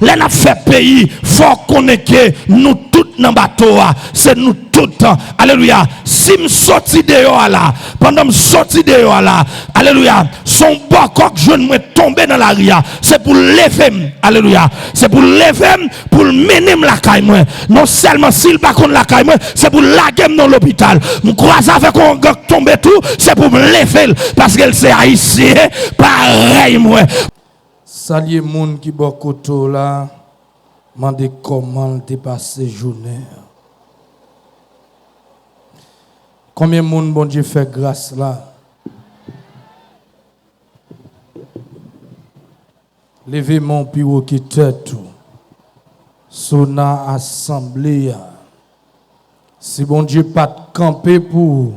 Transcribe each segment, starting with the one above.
les n'a fait pays, faut qu'on ait que nous tous dans bateau, c'est nous tous. Alléluia. Si me sorti dehors là, pendant me sorti dehors là, alléluia, son bon coq je me tomber dans la ria, c'est pour lever, alléluia, c'est pour lever, pour mener la caille moi. Non seulement s'il pas contre la caille moi, c'est pour laguer dans l'hôpital. Me croise avec un gars tomber tout, c'est pour me lever parce qu'elle c'est haïtien, pareil moi. Salut moun qui bokoto là, mandé comment t'es passé journée. Combien de monde bon Dieu fait grâce là? Levez mon piro qui tête tout. Sona assemblée. Si bon Dieu pas de camper pour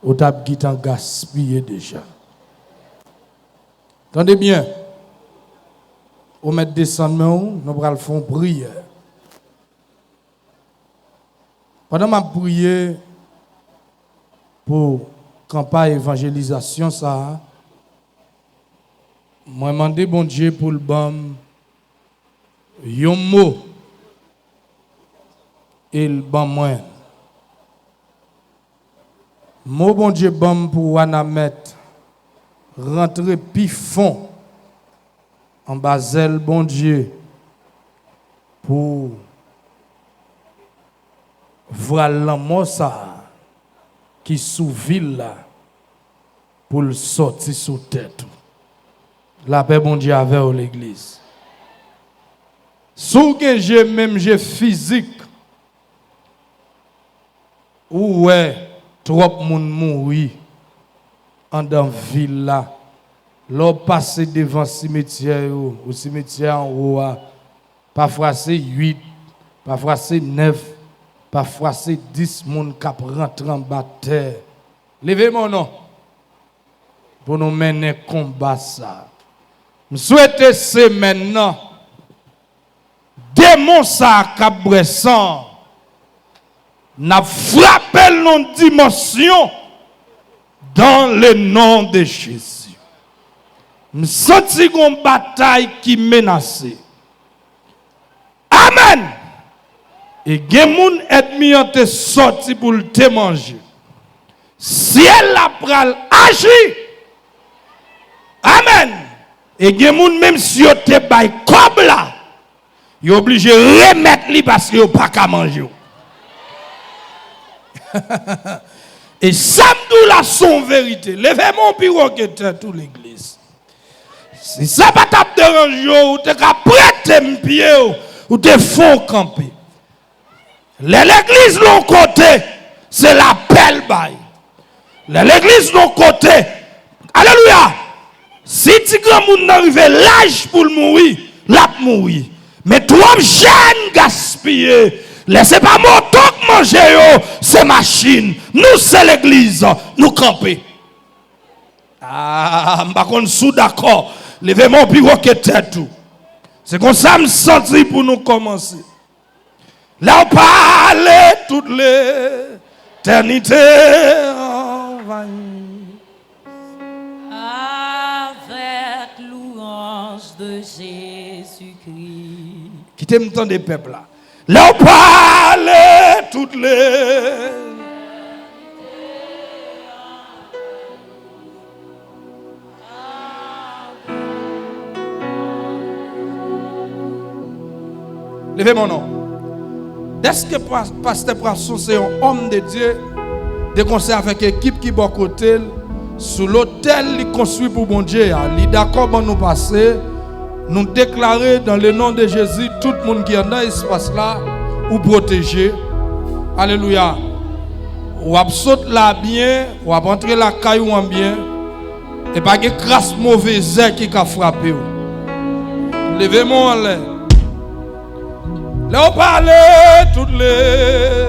ou t'a gitan gaspillé déjà. Attendez bien. Au mettre descendre nous allons faire prière. Pendant ma prière pour campagne évangélisation ça, moi demandé bon Dieu pour le bam yon mot et le bam moi mot bon Dieu bam pour Wanamet rentrer pifon en Basel bon Dieu pour voir l'amour ça qui sous ville là pour le sortir sous tête. La paix bon Dieu avec l'église. Sous que j'ai même j'ai physique ou ouais trop moun mouri en dans ville là. L'on passe devant cimetière au cimetière en haut parfois c'est 8, parfois c'est 9. Parfois c'est 10 moun qui rentrent en bataille. Levez mon nom pour nous mener combat ça. Je souhaite c'est maintenant démon ça cabressan n'a frappé nos dimensions dans le nom de Jésus. Je sens une bataille qui menace. Amen. Et gen moun ennemi ont te sorti pour te manger. Si elle la pral agir. Amen. Et gen moun même si yo te bay kob là, yo obligé remettre li parce que yo pas ka manger. Et samedi là son vérité. Levez mon bureau que toute l'église. Si ça pas t'a déranger ou te ka prêter m'pied ou te font camper. L'église l'on côté, c'est l'appel bail. L'église l'on côté, alléluia. Si tu grand monde arrive l'âge pour mourir, l'a mourir. Mais toi jeune gaspiller, laissez pas moto manger c'est machine. Nous c'est l'église, nous camper. Ah, m'pa kon sou d'accord. Levez mon bureau que tête tout. C'est comme ça me sentir pour nous commencer. Là on parle toute l'éternité avec louange de Jésus-Christ. Qui t'aime tant des peuples là. Là on parle toutes les levez mon nom. Est-ce que Pasteur Brasson c'est un homme de Dieu de conseil avec équipe qui bon côté sur l'hôtel il construit pour bon Dieu. Il est d'accord pour nous passer, nous déclarer dans le nom de Jésus tout le monde qui est dans l'espace là ou protéger. Alléluia. Ou saute là bien, ou entrer la caillou en bien et pas que grâce mauvaise qui a frappé. Levez-moi en l'air. Là on parle toutes les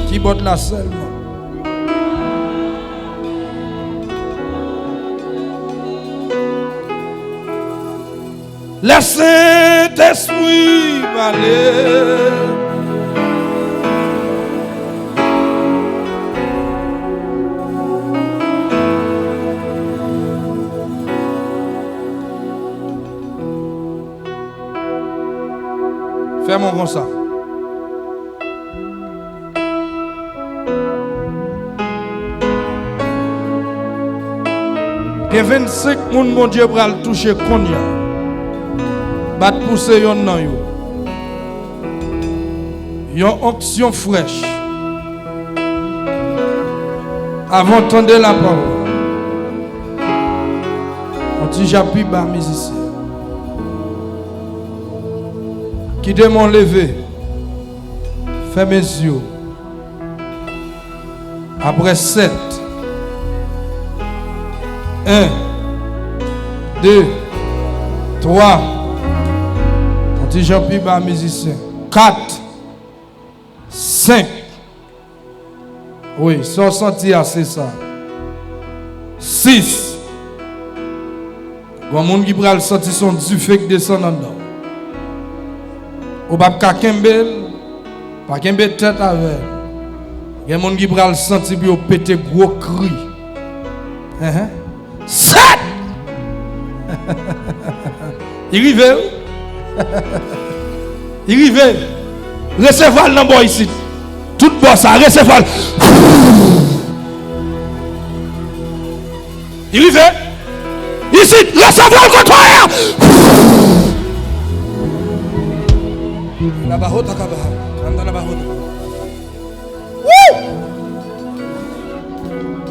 qui botte la seulement. Laissez l'esprit aller. Fais-moi comme ça. Il y a 25 personnes, mon Dieu, pour le toucher Konya. Bat pousser yon nan yo. Yon onction fraîche. Avant d'entendre la parole. On dit j'appuie bas musicien. Quittez mon levé. Fais mes yeux. Après 7. 1, 2, 3. On dit j'appuie bas musicien. 4, 5. Oui, sans sentir, c'est ça. 6. Il y a des gens qui prennent sentir son dufé qui descend en dedans. Ou pas kembel, pas kembel tête avec. Il y a des gens qui prennent sentir pour péter gros cri. 7. Il arrive. Il arrive. Recevoir le nombre ici. Tout bon ça, recevoir. Il arrive. Ici, recevoir le contraire. La bahota kabaha. La bahota.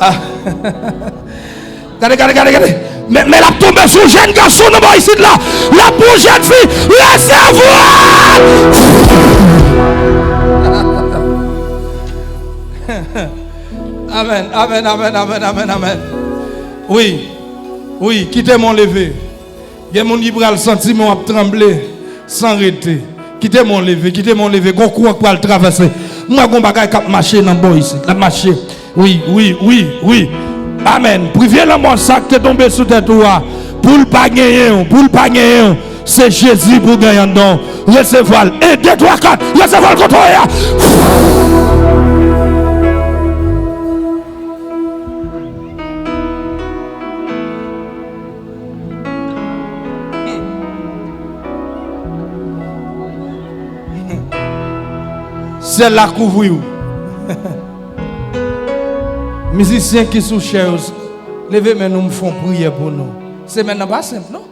Ah. Regardez. Mais la tombe sur le jeune garçon ici là. La pour jeune fille, recevoir. Amen. Oui, quittez mon levé. Il y a mon libre le sentiment à trembler sans arrêter. Quittez mon levé. Gon courant pour le traverser. Moi gon bagay k'ap marcher dans bois ici, la marcher. Oui. Amen. Priez la mort ça qui est tombé sous tête toi. Pour le pas gagner, c'est Jésus pour gagner don. Recevoir 1 2 3 4, recevoir le contraire. C'est la couvrir. Musiciens qui sont chers, levez mais nous font prier pour nous. C'est maintenant pas simple, non?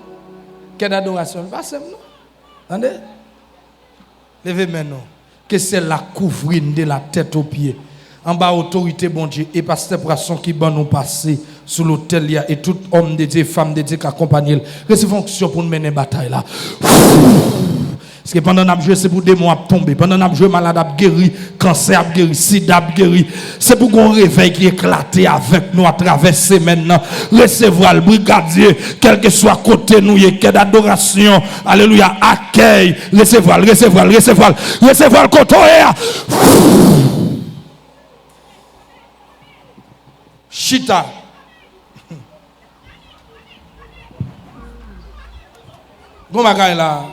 Quelle adoration, pas simple, non? Attendez? Levez maintenant. Que c'est la couvrir de la tête aux pieds. En bas, autorité, bon Dieu, et pasteur Brasson qui va nous passer sous l'autel et tout homme de Dieu, femme de Dieu qui accompagne. Recevez fonction pour nous mener bataille là. Parce que pendant que nous jouons, c'est pour des mois à tomber. Pendant que nous jouons, malade a guéri, cancer a guéri, sida a guéri. C'est pour qu'on réveille qui éclate avec nous à travers ces maintenant. Recevoir le brigadier, quel que soit côté nous, quelle d'adoration. Alléluia, accueil. Recevoir le côté. Chita. Bon bagay là.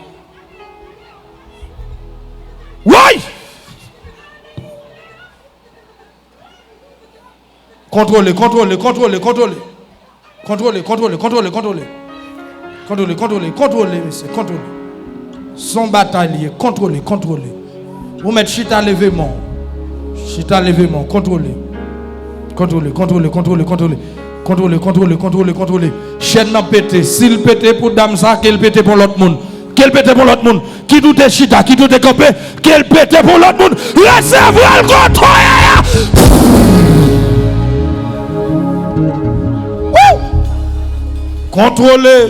Oui! Contrôlez, monsieur, contrôlez. Son bataille, contrôlez. Vous mettez chita levement, contrôlez. Chaîne n'a pété, s'il pété pour dame ça, qu'elle pété pour l'autre monde. Qu'elle pète pour l'autre monde. Qui tout est chita, qui tout est campé. Qu'elle pète pour l'autre monde. Recevoir le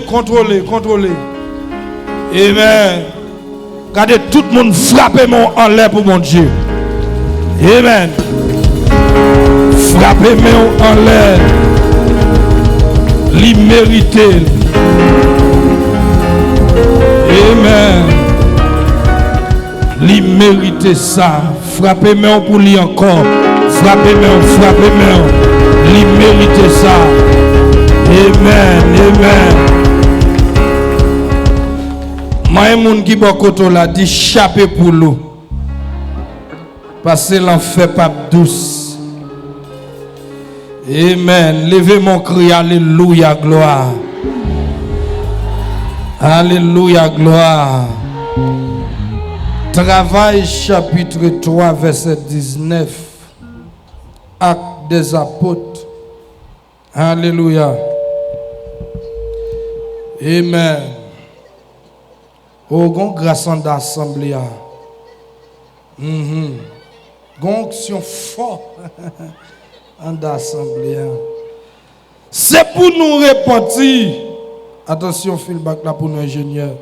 contrôlez. Contrôlez. Amen. Regardez tout le monde frapper mon en l'air pour mon Dieu. Amen. Frappez mon en l'air. L'immérité. Amen. Lui mérite ça. Frappez-moi pour lui encore. Frappez-moi. Lui mérite ça. Amen. Moi, mon qui bokoto la dit chapé pour l'eau. Parce que l'enfer pas douce. Amen. Levez mon cri. Alléluia, gloire. Alléluia, gloire. Travail chapitre 3 verset 19. Actes des apôtres. Alléluia. Amen. Oh, gon grâce en d'assemblée. Gon action fort en d'assemblée. C'est pour nous repentir. Attention, feedback là pour nos ingénieurs.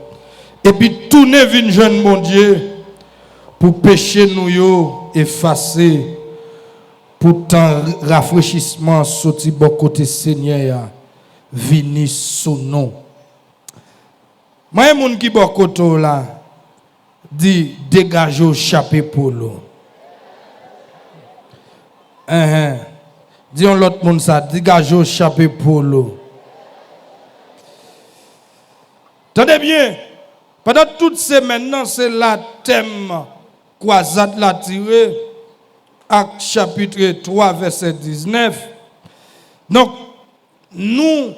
Et puis tourner vers jeune mon Dieu pour pécher nous yo effacer pour tant rafraîchissement sorti bon côté Seigneur vini sous nous. Moi moun qui bon côté là dit dégage au chapeau pour l'eau. Dis on l'autre monde ça dégage au chapeau pour l'eau. Tenez bien. Pendant toutes ces maintenant, c'est la thème croisade la tiré, Actes chapitre 3, verset 19. Donc, nous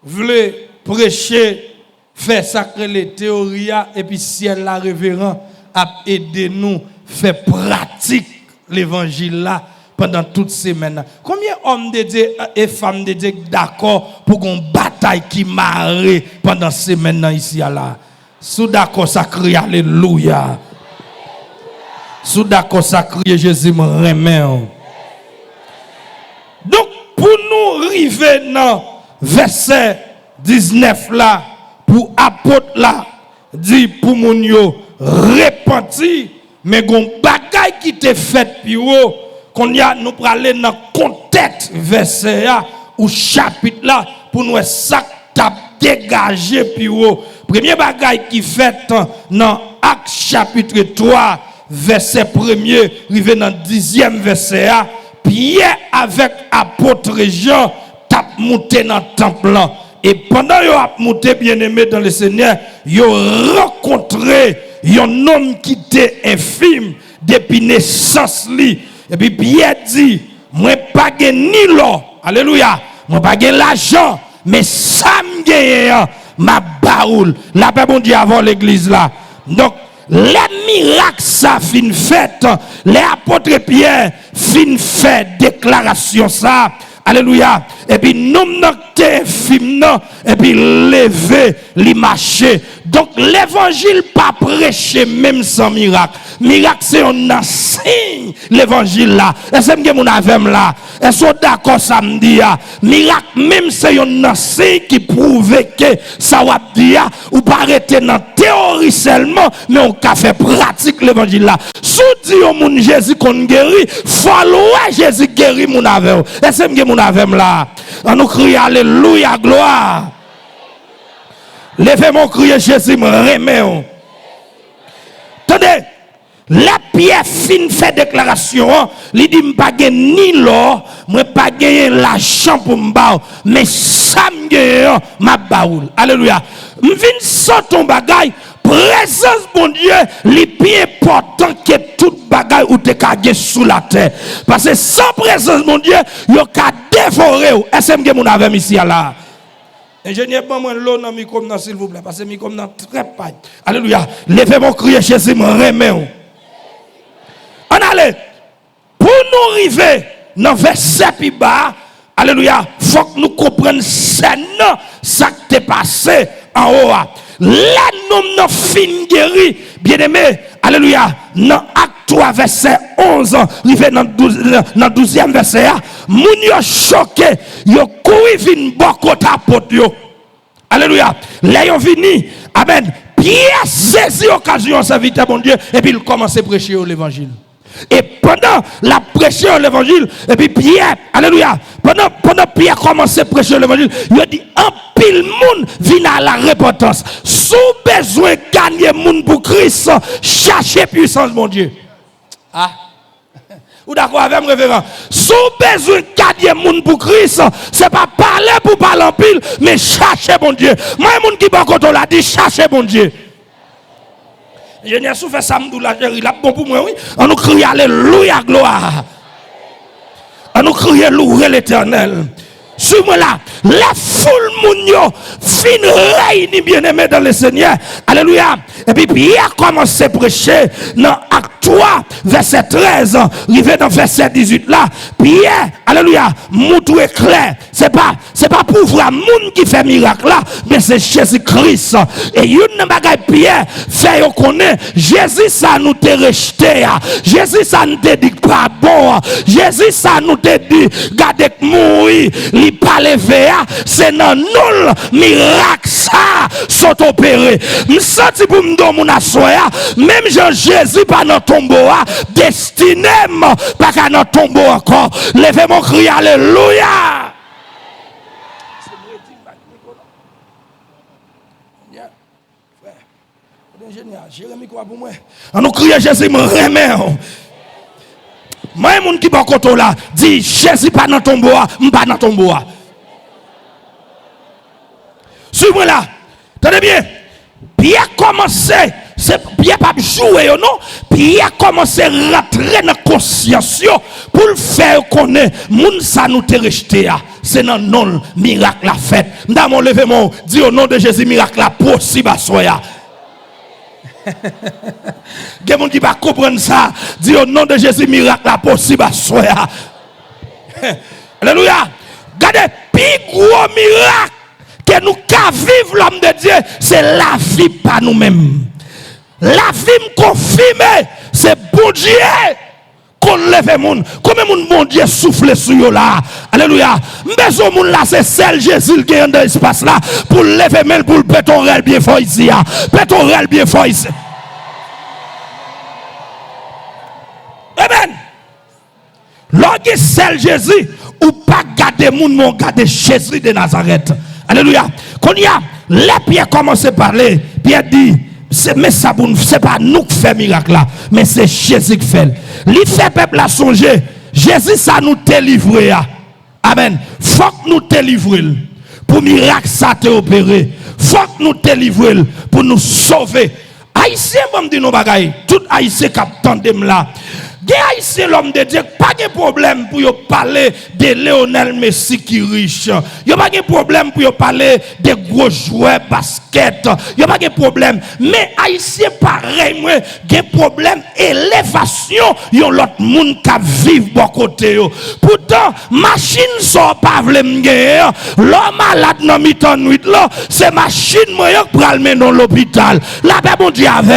voulons prêcher, faire sacrer les théories, et puis ciel la révérend a aidé nous faire pratique l'évangile là pendant toutes ces semaines. Combien d'hommes de Dieu et femmes de Dieu d'accord pour qu'on bataille qui marre pendant ces semaines ici là? Sous d'accord ça crie alléluia. Sous d'accord ça crie Jésus me remet. Donc pour nous arriver dans verset 19 là pour apôtre là dit pour moun yo repenti mais gon bagay qui te fait puis qu'on y a nous pour aller dans contexte verset là ou chapitre là pour nous ça t'a dégagé puis premier bagay qui fait dans Actes chapitre 3 verset 1er arrivé dans 10e verset Pierre avec apôtre Jean t'a monté dans le temple et pendant yo a monté bien-aimé dans le Seigneur yo rencontré un homme qui était infime depuis naissance li et puis Pierre dit moi pas ni l'or alléluia moi pas l'argent mais ça me gagne ma baoule la paix bon Dieu avant l'église là donc les miracles ça fin fait les apôtres Pierre fin fait déclaration ça alléluia et puis nous n'était film non et puis lever li marcher donc l'évangile pas prêcher même sans miracle c'est un signe l'évangile là est-ce que mon avem là est-ce que d'accord samedi miracle même c'est un signe qui prouve que ça va dire ou pas arrêter dans théorie seulement mais on a fait pratique l'évangile là sous dit au monde Jésus qu'on guérit follow Jésus guérit mon avem est-ce que mon avem là on nous crie alléluia gloire levez mon cri Jésus me remet attendez la pierre fin fait déclaration, il dit m'pa gen ni l'or, moi pas gagner l'argent pour m'ba, mais ça me ma baoul. Alléluia. M'vin sans ton bagay, présence bon Dieu, li plus important que tout bagay ou te kage sous la terre. Parce que sans présence bon Dieu, yo ka dévorer. Est-ce que mon avem ici là? Ingénieur, bon moi l'eau dans micro s'il vous plaît parce que micro dans très pas. Alléluia. Levez mon cri Jésus me remet. On allait pour nous arriver dans verset plus bas alléluia faut que nous comprenions ça qui t'est passé en haut là nous fin guéri bien aimé alléluia dans Acte 3 verset 11 arrivé dans 12e verset moun yo choqué yo couru vinn bon côté apôtre yo alléluia là yo vini amen Pierre saisi occasion serviteur bon Dieu et puis il commence à prêcher l'évangile. Et pendant la prêcher l'évangile, et puis Pierre, alléluia, pendant Pierre commence à prêcher l'évangile, il a dit un pile monde vient à la repentance. Sous besoin de gagner monde pour Christ, chercher puissance, mon Dieu. Ah, ou d'accord avec mon révérend? Sous besoin de gagner monde pour Christ, c'est pas parler pour parler en pile, mais chercher, mon Dieu. Moi, mon qui va quand on l'a dit, chercher, mon Dieu. Je n'ai souffert samedi la chérie, là bon pour moi oui. On nous crie alléluia gloire. On nous crie louer l'Éternel. Suis-moi là, les foule moun yo fin réuni bien-aimé dans le Seigneur. Alléluia. Et puis Pierre commence à prêcher dans Acte 3 verset 13 arrivé dans verset 18 là. Pierre, alléluia, montre clair. C'est pas pour voir moun qui fait miracle là, mais c'est Jésus-Christ. Et une bagaille Pierre fait yo connaît Jésus ça nous te rejeté. Jésus ça nous te dit pas bon. Jésus ça nous te dit gardez mourir, li pas levé, c'est dans nul miracle ça sont opéré. Me senti pour me donner mon assoya, même Jean Jésus pas dans tombeau, destiné pas qu'à dans tombeau encore. Levez mon cri alléluia. Jérémie quoi pour moi? On nous crie Jésus me remet. Moi moun qui pas koto là dit Jésus pas dans tombeau, m'pas dans tombeau. Suivez-moi là. Tenez bien. Pierre commençait, Pierre pas jouer non, Pierre commençait à rentrer dans la conscience pour le faire connaître moun ça nous te rejeté. C'est dans non miracle la fête. M'da mon lever mon dit au nom de Jésus miracle la possible à soya. Il y a des gens qui ne comprennent pas ça. Dis au nom de Jésus, miracle la possible à soi. Alléluia. Regardez, le plus gros miracle que nous avons vivre l'homme de Dieu, c'est la vie par nous-mêmes. La vie me confirme, c'est bon Dieu qu'on lève moun. Combien de bon Dieu souffle sur yo là. Alléluia. Besoin moun là c'est celle Jésus qui est dans l'espace là pour lever main pour le péton réel bien fort ici. Péton réel bien fort ici. Amen. Lorsque celle Jésus ou pas garder moun mon garder Jésus de Nazareth. Alléluia. Quand il y a les Pierre commence à parler, Pierre dit c'est pas nous qui fait miracle là, mais c'est Jésus qui fait. Il fait peuple à songer. Jésus ça nous délivré. Amen. Faut que nous délivrer pour miracle ça te opérer. Faut que nous délivrer pour nous sauver. Haïtien bon dit nos bagaille. Tout haïtien qui attendem là. Haïtien l'homme de Dieu pas de problème pour parler de Lionel Messi qui riche. Il pas de problème pour parler de gros joueurs basket. Il pas de problème. Mais haïtien pareil moi, des problème élévation yon l'autre monde qui vivre bon côté. Pourtant machine sont pas vle m'gé. L'homme malade dans mi-temps nuit là, c'est machine moyen pour aller dans l'hôpital. La paix bon Dieu avec.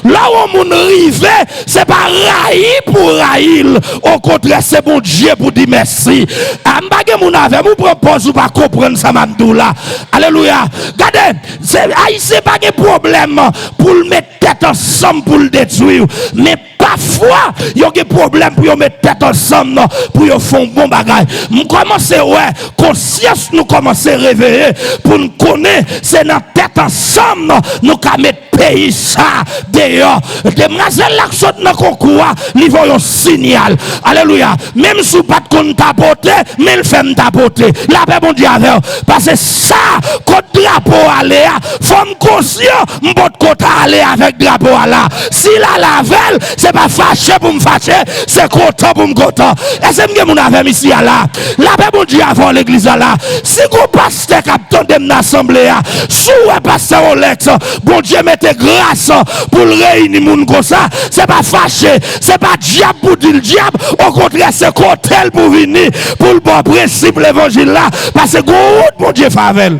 Là où mon rive, c'est pas raï pour raïl, au contraire c'est bon Dieu pour dire merci. Ambage mon avec vous propose ou pas comprendre ça m'abdou là. Alléluia. Regardez, c'est haïtien pas de problème pour le mettre tête ensemble pour le détruire, mais parfois il y a des problèmes pour mettre tête ensemble pour faire un bon bagage. Nous commençons ouais, conscience nous commençons à réveiller pour nous connaître c'est dans tête ensemble nous qu'à mettre pays ça d'ailleurs demoiselle là saute dans concours niveau un signal. Alléluia. Même si pas de compte tapoter mais il fait me tapoter la paix bon Dieu avec parce que ça côté drapeau aller faut me conscient m'bot côté aller avec drapeau là si la lavelle c'est pas fâché pour me fâcher c'est content pour me content est-ce que mon avec ici là la paix bon Dieu avant l'église là si go pasteur captain de l'assemblée sous pasteur Olex bon Dieu mettez grâce pour réunir moun comme ça c'est pas fâché c'est pas diable pour dire le diable au contraire c'est cotel pour venir pour le bon principe l'évangile là parce que bon Dieu favel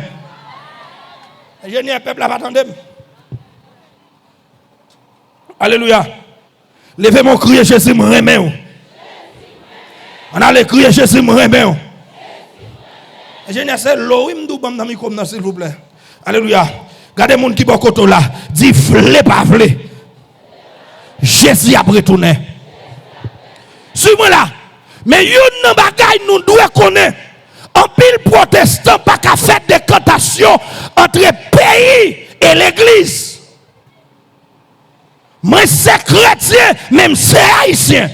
je n'ai un peuple à attendre. Alléluia. Levez mon cri Jésus me remet. On a le crier Jésus me remet. Je n'ai pas l'eau m'dou bam dans micro s'il vous plaît. Alléluia. Regardez mon qui bon côté là, dit vle pas vle. Jésus a retourné. Suis-moi là. Mais yon bagay nous doit connaître. En pile protestant pas qu'à faire des cantations entre pays et l'église. Moi c'est chrétien, même c'est haïtien.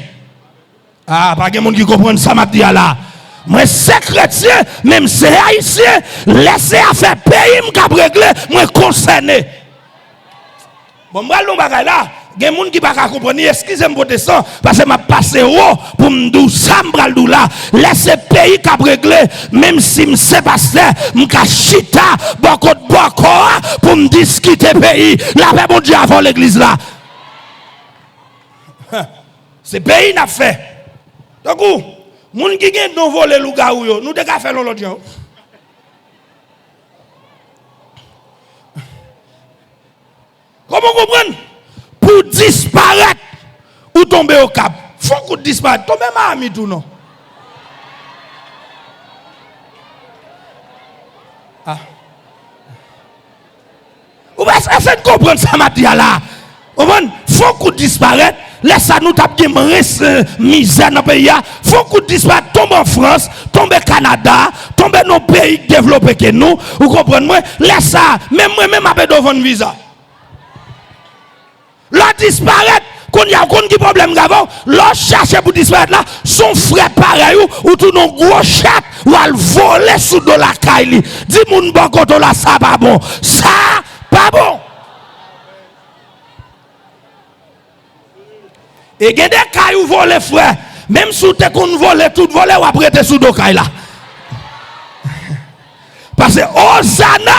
Ah, pas de monde qui comprend ça m'a dit là. Moi c'est chrétien, même c'est haïtien. Laissez à faire pays m'cap régler, moi concerné. Bon, moi, le bagage là, il y a des gens qui ne peuvent pas comprendre. Excusez-moi pour descendre, parce que je passe haut pour me dire ça, je là. Laissez le pays qui a réglé, même si je sais pas ça, je suis chita, beaucoup pour me discuter le pays. La paix, mon Dieu, avant l'église là. C'est le pays n'a fait. Donc, les gens qui ont volé le gars, nous devons faire l'autre jour. Comment comprendre? Pour disparaître ou tomber au cap. Faut qu'on disparaisse. Tomber ma ami tout non. Ah. Vous pouvez essayer de comprendre ça, Matia là. Faut qu'on disparaisse. Laisse ça nous taper misère dans le pays. Faut qu'on disparaisse. Tombe en France, tombe au Canada, tombe dans nos pays développés que nous. Vous comprenez? Laisse ça. Même moi-même, je vais devant une visa. Là disparaître, qu'on y a un problème avant, là chercher pour disparaître là, son frère pareil ou tout nos gros chat ou al voler sous de la caille. Dis moun bon koto là ça pas bon. Ça pas bon. Et il y a des cailles ou voler frère, même si tu qu'on voler tout voler ou après te sous de caille là. Parce que Hosanna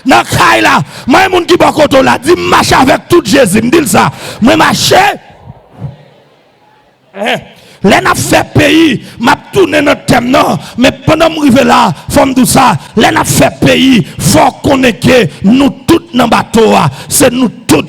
dans caille là, moi moun qui bon koto là, dit marche avec tout Jésus, me dit ça. Moi marcher. Là n'a fait pays, m'a tourné notre thème non, mais pendant me rive là, femme tout ça, là n'a fait pays, faut connaître que nous tous dans bateau, c'est nous tous.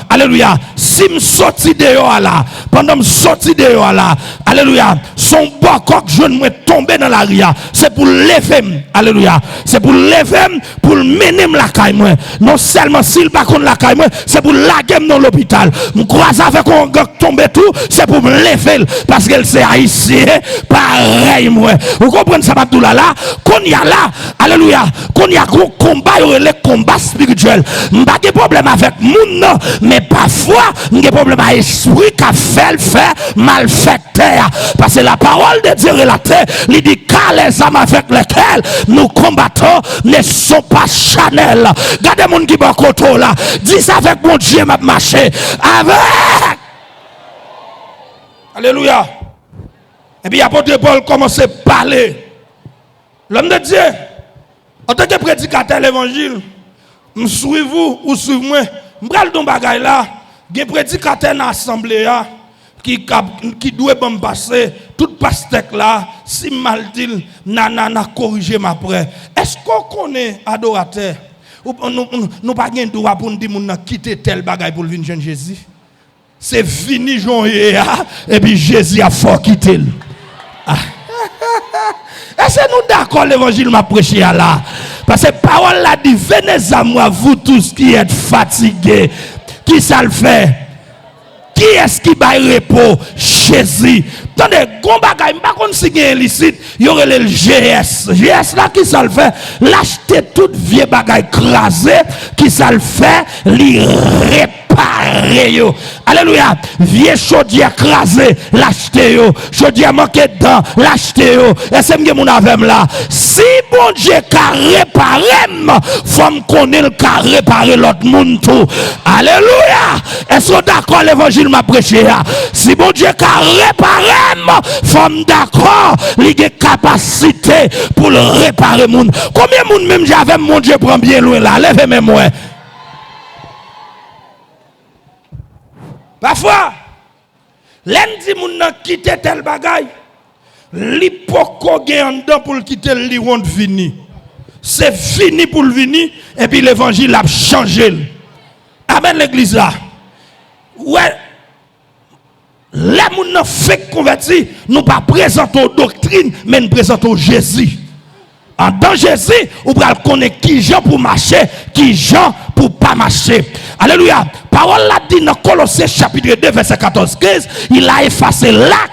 Alléluia. Si me sorti dehors là, pendant me sorti dehors là, alléluia, son bon coq je me tomber dans la ria, c'est pour lever, alléluia, c'est pour lever, pour mener la caille moi. Non seulement s'il pas contre la caille moi, c'est pour laguer dans l'hôpital. Me croise avec un gars tomber tout, c'est pour me lever parce qu'elle c'est haïtien, pareil moi. Vous comprenez ça tout là qu'on y a là, alléluia, qu'on y a gros combat, il y a les combats spirituels. M'pas de problème avec moun non, mais parfois j'ai problème avec l'esprit qui fait mal fait terre parce que la parole de Dieu relatée il dit car les âmes avec lesquelles nous combattons ne sont pas charnelles. Gardez mon qui bon côté là, dis ça avec mon Dieu m'a marché avec. Alléluia. Et puis apôtre Paul commence à parler. L'homme de Dieu en tant que prédicateur de l'évangile, me suivez-vous ou suivez-moi? M'bral don bagay là, gen prédicateur dans l'assemblée qui doit me passer tout pasteur là, si mal dit nanana corriger ma près. Est-ce qu'on connaît adorateur ou nous pas gen droit pour nous dire moun quitter tel bagay pour venir joindre Jésus? C'est fini joie et puis Jésus a fort quitter. Est-ce que nous d'accord l'évangile m'a prêché là? Parce que la parole l'a dit, venez à moi, vous tous qui êtes fatigués. Qui ça le fait? Qui est-ce qui baille repos? Jésus. Attendez, gon bagay, pas qu'on si gen illicite, y aurait le GS. GS là qui ça le fait? L'acheter tout vieux bagay crasé, qui ça le fait? Li réparer yo. Alléluia. Vieux chaudière crasé, l'acheter yo. Chaudière manqué dedans, l'acheter yo. Et c'est m'ge mon avem là. Si bon Dieu ka réparer, faut me connaître le ka réparer l'autre monde tout. Alléluia. Est-ce que d'accord l'évangile m'a prêché? Si bon Dieu ka réparer, faut me d'accord, il a capacité pour le réparer monde. Combien de monde même j'avais mon Dieu prend bien loin là, levez mes moi. Parfois, lundi moun nan quitter tel bagay, li poko gen dedans pour quitter li won't fini. C'est fini pour le venir et puis l'évangile a changé. Amen l'église là. Ouais. Les gens fait converti, nous pas présentons doctrine, mais nous présentons Jésus. En dans Jésus, vous pouvez connaître qui Jean pour marcher, qui Jean pour pas marcher. Alléluia. Parole l'a dit dans Colossiens chapitre 2, verset 14-15, il a effacé l'acte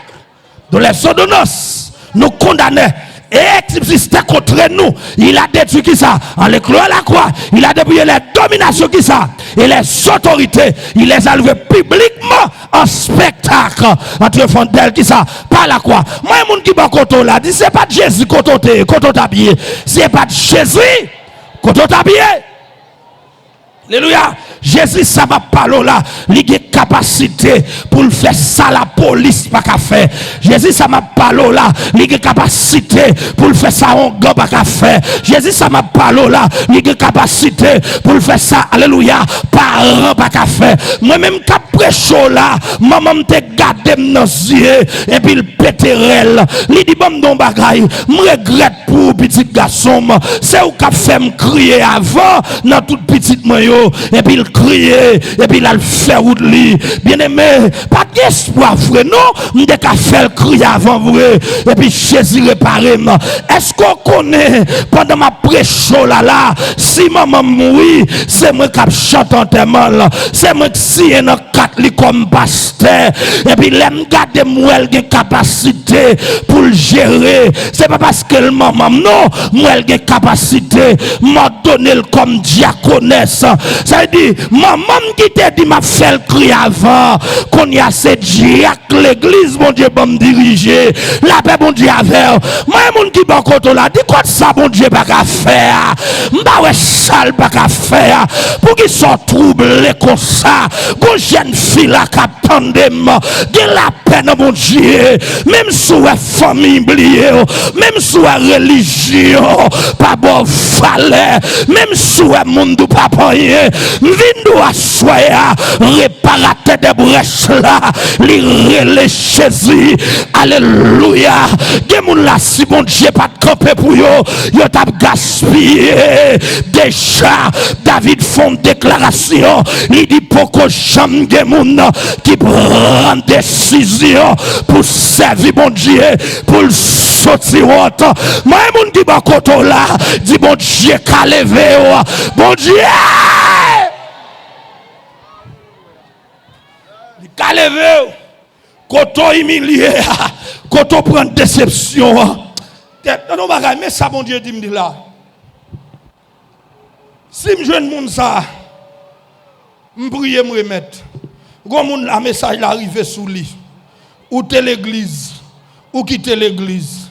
de les ordonnances, nous condamner. Et existait contre nous. Il a détruit qui ça? En les clouant à la croix. Il a dépouillé les dominations qui ça? Et les autorités. Il les a levées publiquement en spectacle. Entre fondelles qui ça? Par la croix. Moi, les gens qui va côté là, dit c'est pas de Jésus côté t'habillé. C'est pas de Jésus côté t'habillé. Alléluia. Jésus, ça m'a parlé là. Il a capacité pour le faire ça, la police pas qu'à faire. Jésus, ça m'a parlé là. Il a capacité pour le faire ça, on gars pas qu'à faire. Jésus, ça m'a parlé là. Il a capacité pour le faire ça. Alléluia. Parents pas qu'à faire. Moi-même, qu'après chaud là, maman me gardé dans les yeux et puis il péterel. Il dit, bon, non, bagaille. Je regrette pour petit garçon. C'est où qu'a fait me crier avant dans toute petite moyo. Et puis il crier et puis il a le faire ou de lui. Bien aimé, pas d'espoir vrai non, m'de ka faire crier avant vrai et puis Jésus réparer. Est-ce qu'on connaît pendant ma prêche là si maman mourit, c'est moi qui chante en témoin, c'est moi qui signe dans quatre comme pasteur et puis l'aime garder moi elle capacité pour le gérer. C'est pas parce que le maman non, moi elle capacité m'a donné comme diaconesse. Ça veut dire maman qui t'a dit m'a fait le cri avant qu'on y a ce diacre l'église mon Dieu pour me diriger la paix mon Dieu avec moi mon qui bon côté là dit quoi ça mon Dieu pas qu'à faire m'pa ouais sale pas qu'à faire pour qu'ils sont troublés comme ça gon jeune fille là qui attendent de la peine mon Dieu même sous la famille oubliée même sous la religion pas bon fallait même sous le monde pas rien vindo à soya réparateur des brèches là les Jésus alléluia des moun là si bon Dieu pas de camper pour yo t'a gaspillé déjà David font déclaration il dit pourquoi jamais des moun qui prend décision pour servir bon Dieu pour le sortir autant moi moun qui ba koto là dit bon Dieu qu'a levé bon Dieu qu'a levé koto humilié koto prend déception non bagay mais ça bon Dieu dit me là si me jeune monde ça me prier me remettre gon monde la message l'arriver sous lui ou t'es l'église ou quitter l'église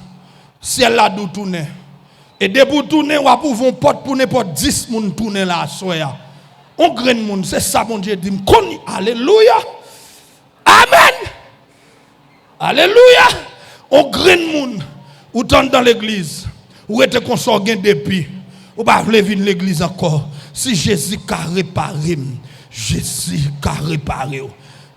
si elle a dou tourner et debout tourner ou pouvons porte pour n'importe 10 moun tourner là soya on grain monde c'est ça bon Dieu dit me connait alléluia amen alléluia on grain monde ou tente dans l'église ou était consort gain depuis ou pas vle venir l'église encore si Jésus a réparé Jésus a réparé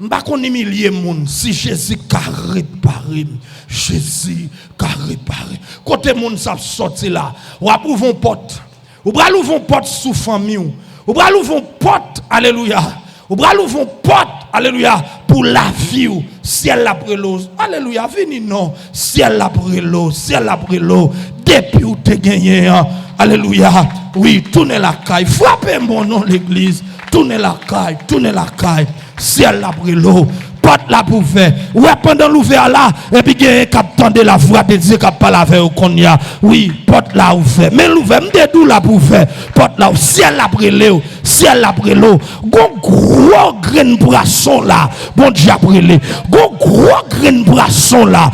m'pa kon humilier moun si Jésus a réparé Jésus a réparé côté moun ça sorti là ou ouvre porte ou bral ouvre porte sous famille ou bral ouvre porte alléluia ou bral ouvre porte alléluia pour la vie ciel après l'eau alléluia vini non ciel après l'eau depuis où tu gagné alléluia oui tournez la caille frappez mon nom l'église tournez la caille ciel après l'eau porte la pouvait ouais pendant l'ouvert là et puis il cap tendre la voix de Dieu cap parler avec qu'on y a oui porte la ouvert mais l'ouvert me dou la pouvait porte là ciel après l'eau gros grain brasson là bon Dieu après les gros grain brasson là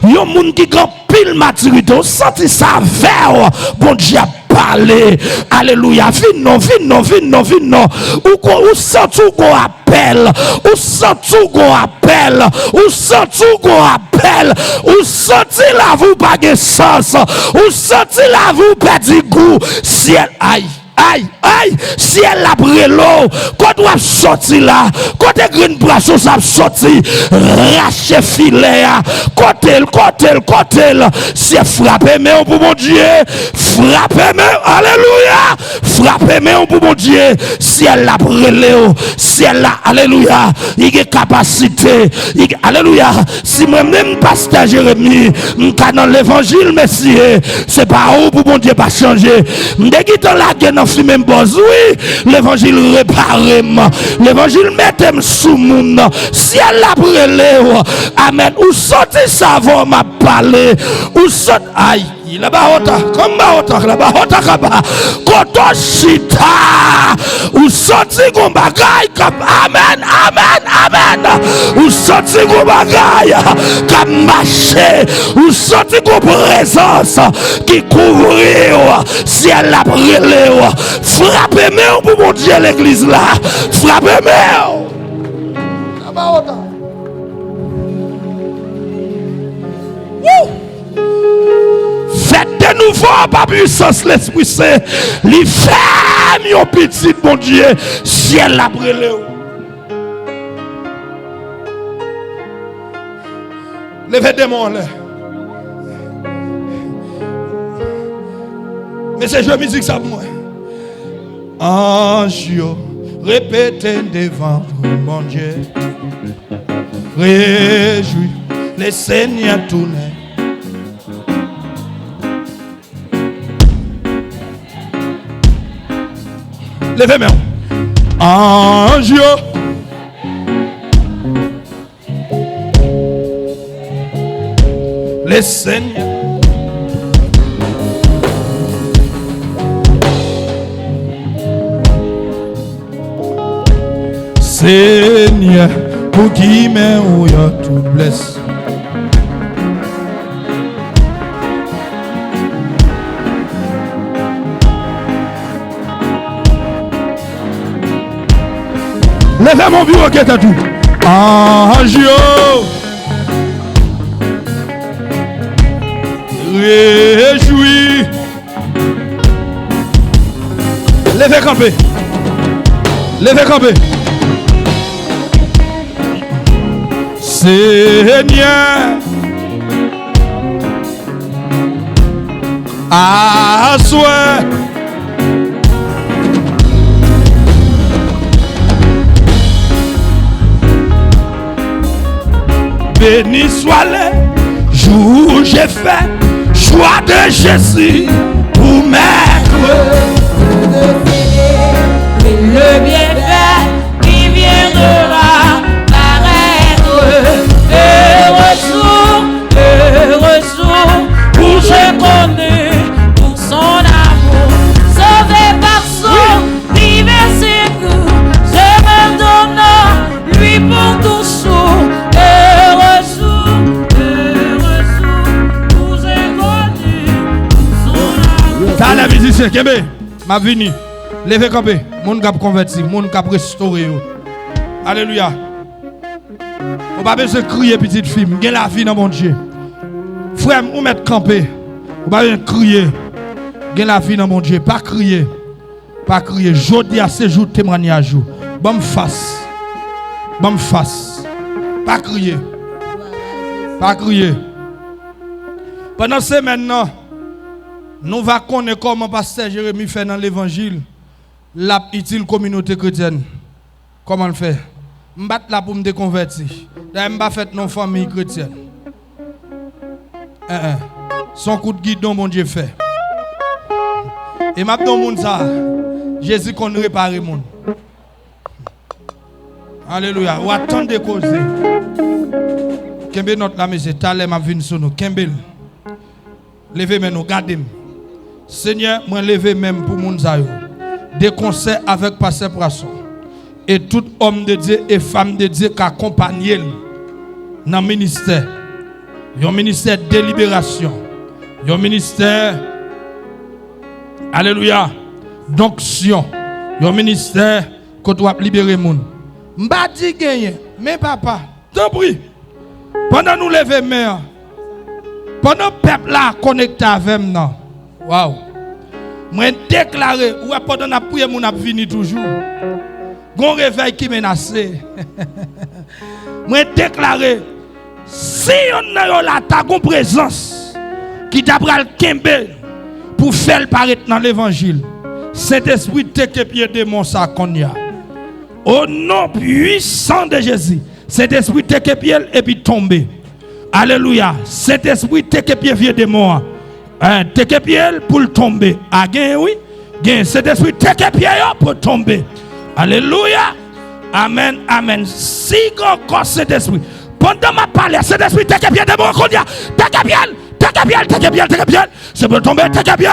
yon moun qui grand pile maturité on senti ça vers bon Dieu parler alléluia vin non ou senti qu'on appelle ou senti la vous pas de sens ou senti la vous perdre goût ciel aïe si elle a pris l'eau quand doit sortir là côté green brasson ça sorti rache filet côté si frapper mais pour mon Dieu frapper mais alléluia frapper mais pour mon Dieu si elle a pris l'eau si elle a alléluia il a capacité alléluia si moi-même pasteur Jérémie dans l'évangile messieurs c'est pas où pour mon Dieu pas changer dès qu'il dans la guerre même boss oui l'évangile réparé l'évangile mettait sous moun si elle a brûlé amen ou sorti savon m'a parlé ou sorti aïe la bahota comme bahota la bahota kaba koto chita ou sorti gon bagay comme amen ou senti gros bagaille qui marché, ou senti gros présence qui couvre ciel la brûlé. Frappez-moi pour mon Dieu l'église là. Frappez-moi. Faites de nouveau par puissance l'Esprit Saint. Li ferme yon petit mon Dieu, ciel la brûlé. Levez des mains là. Mais c'est jeu musique ça pour moi. Ange, répétez devant vous, mon Dieu. Réjouis, les Seigneurs tournent. Levez mes mains. Ange, les Seigneurs. Seigneur, pour qui m'est où y'a tout blesse. Levez mon bureau qui est à tout. Ange, réjouis. Levez camper. Levez camper. Seigneur, à soi. Béni soit le jour où j'ai fait choix de Jésus pour mettre le bienfait qui viendra paraître. Heureux jour où je connais pour son amour, sauvé par son divin secours, je me donne lui pour toujours. Heureux jour où j'ai connu pour son amour. T'as la musicien, Kébé, ma vini. Levez campé, moun kap converti, moun kap restauré. Alléluia. On pas besoin de crier petite fille, j'ai la vie dans mon Dieu. Frère, ou mettre campé, on pas besoin de crier. J'ai la vie dans mon Dieu, pas crier. Pas crier. Jodi à ce jour témoignage. Bon face. Bon face. Pas crier. Pas crier. Pendant ce maintenant, nous va connaître comment pasteur Jérémie fait dans l'évangile la utile communauté chrétienne. Comment le fait? M'bat là pour me déconvertir. D'ailleurs, m'ba fait non famille chrétienne. Son coup de guidon mon Dieu fait. Et m'a don moun ça. Jésus qu'on répare monde. Alléluia. Ou attendez causer. Kembe notre la monsieur talé m'a vinn sur nous. Kembe. Levez mais nous gardez. Seigneur, moi lever même pour moun ça yo. Des conseils avec pasteur Poisson. Et tout homme de Dieu et femme de Dieu qui accompagne dans le ministère. Un ministère de libération. Un ministère, alléluia, d'onction. Un ministère que doit libérer les gens. Je ne dis pas gagner, mais papa, t'en prie. Pendant nous lever main, pendant le peuple là connecté avec nous, waouh. Moi déclaré, ou pendant la prière, mon a venu toujours. Gon réveil qui menace. Moi déclaré, si on a la ta présence qui t'apprend le kembe pour faire paraître dans l'évangile, cet esprit te que pied démon ça qu'on y a. Au nom puissant de Jésus, cet esprit te que pied et puis tomber. Alléluia. Cet esprit te que pied vieux démon. Te que pied pour tomber. Ah gain oui. Gain cet esprit te que pied pour tomber. Alléluia. Amen. Amen. Si encore cet esprit. Pendant ma parole, cet esprit te que pied démon qu'on y a. Te que pied. C'est pour tomber. Te que pied.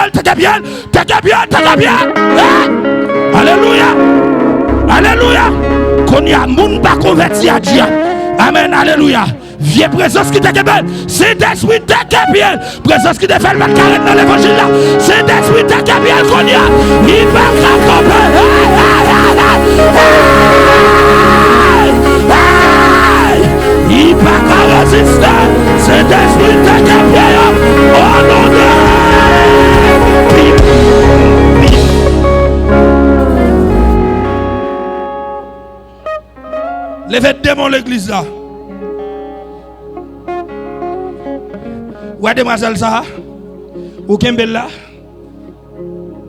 Alléluia. Alléluia. Qu'on y a moun pas converti à Dieu. Amen, alléluia. Vieux présence qui te belle. C'est d'esprit te bien. Présence qui te fait le 24 dans l'évangile là. C'est d'esprit te bien qu'on y a. Il va camper. Il va pas résister. C'est d'esprit te bien. Oh non, levez démon l'église là. Ouais, demoiselle ça, ou Kembel là,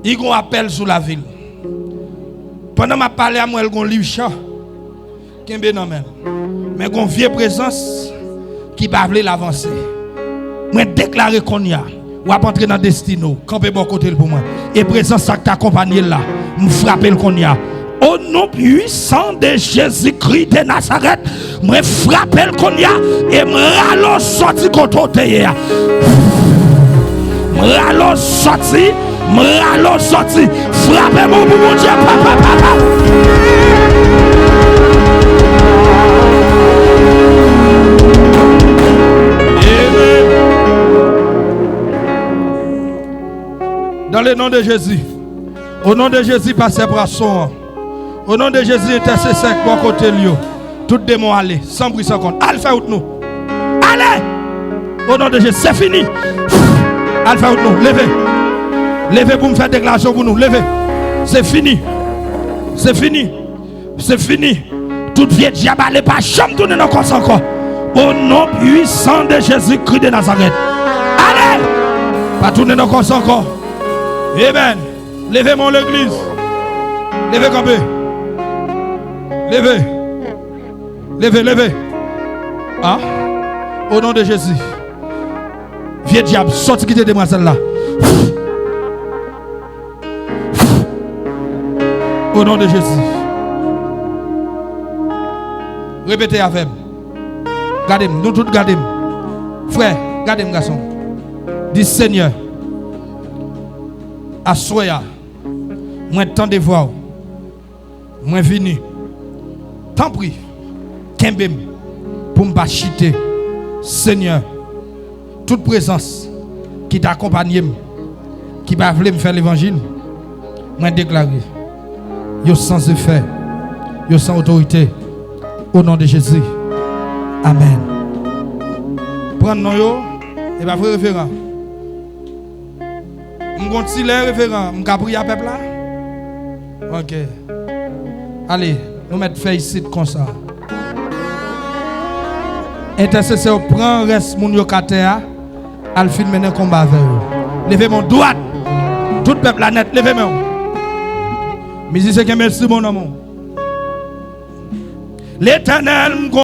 il y a un appel sur la ville. Pendant que je parle à moi, il y a un livre chant. Kembel non même. Mais il y a une vieille présence qui va l'avancer. Je déclare qu'on y a. Ou à entrer dans le destin. Campez bon côté pour moi. Et présence ça t'accompagne là. Je frappe qu'on y a. Au nom puissant de Jésus-Christ de Nazareth, je frappe le konya et je rallonge sorti côté. Je rallonge sorti, frappez-moi pour mon Dieu, papa. Dans le nom de Jésus, au nom de Jésus, passez Brasson. Au nom de Jésus, intercesseur pour côté Lio. Tout démon allez, sans bruit, sans compte. Alpha out nous. Allez! Au nom de Jésus, c'est fini. Alpha out nous, levez. Levez pour me faire déclaration pour nous. Levez. C'est fini. C'est fini. C'est fini. Toute vieille diable, allez pas jamais tourner dans le corps encore. Au nom puissant de Jésus-Christ de Nazareth. Allez! Pas tourner dans le corps encore. Amen. Levez mon l'église. Levez comme Levez. Levez. Ah? Au nom de Jésus. Vieux diable, sorti quitter demoiselle là. Au nom de Jésus. Répétez avec moi. Gardez-moi, nous tous gardez-moi. Frère, gardez-moi garçon. Dis Seigneur. Assoya. Moi tant de voix. Moi venu. Tant pis. Kembem. Pour me pas chiter. Seigneur. Toute présence qui t'accompagne, qui va vouloir me faire l'évangile, moi déclarer. Yo sans effet. Yo sans autorité. Au nom de Jésus. Amen. Prendre non yo. Et pas vrai référent. M'gonti les référent. M'capri à peuple là. OK. Allez, nous mettons fait ici comme ça. Intercesseur prend reste mon yo katea. Al fin mener combat avec eux. Levez mon droite. Tout peuple la net, levez moi. Musicien merci mon amour. L'Éternel